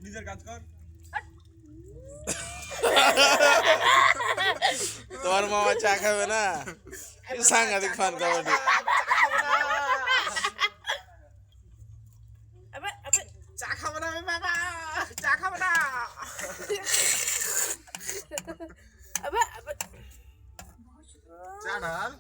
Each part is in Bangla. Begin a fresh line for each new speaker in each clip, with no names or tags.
নিজের কাজ কর।
তোমার মামা চা খাবে না? কি সাংঘাতিক ফান কমেডি।
চা খাবো না আমি বাবা, চা খাবো না। চা ঢাল।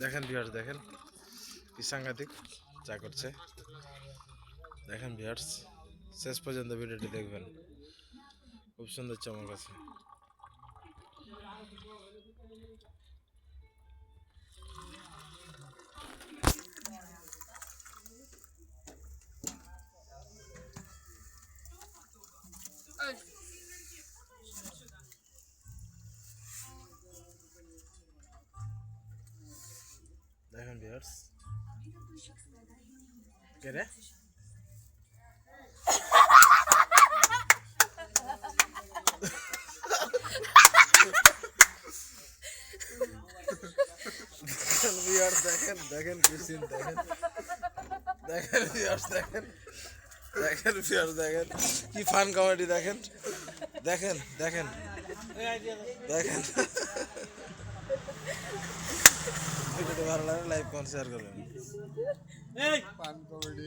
দেখেন ভিউয়ার্স, দেখেন কি সাংঘাতিক চা করছে। দেখেন ভিউয়ার্স, শেষ পর্যন্ত ভিডিওটি দেখবেন, খুব সুন্দর চমক আছে। দেখেন ভিউয়ার্স, কে রে? ভিউয়ার্স দেখেন, দেখেন কি সিন, দেখেন দেখেন ভিউয়ার্স, দেখেন দেখেন ভিউয়ার্স, দেখেন কি ফান কমেডি, দেখেন দেখেন দেখেন দেখেন। ভিডিওটি ভালো লাগলে লাইক কমেন্ট শেয়ার করবেন।
Fun comedy.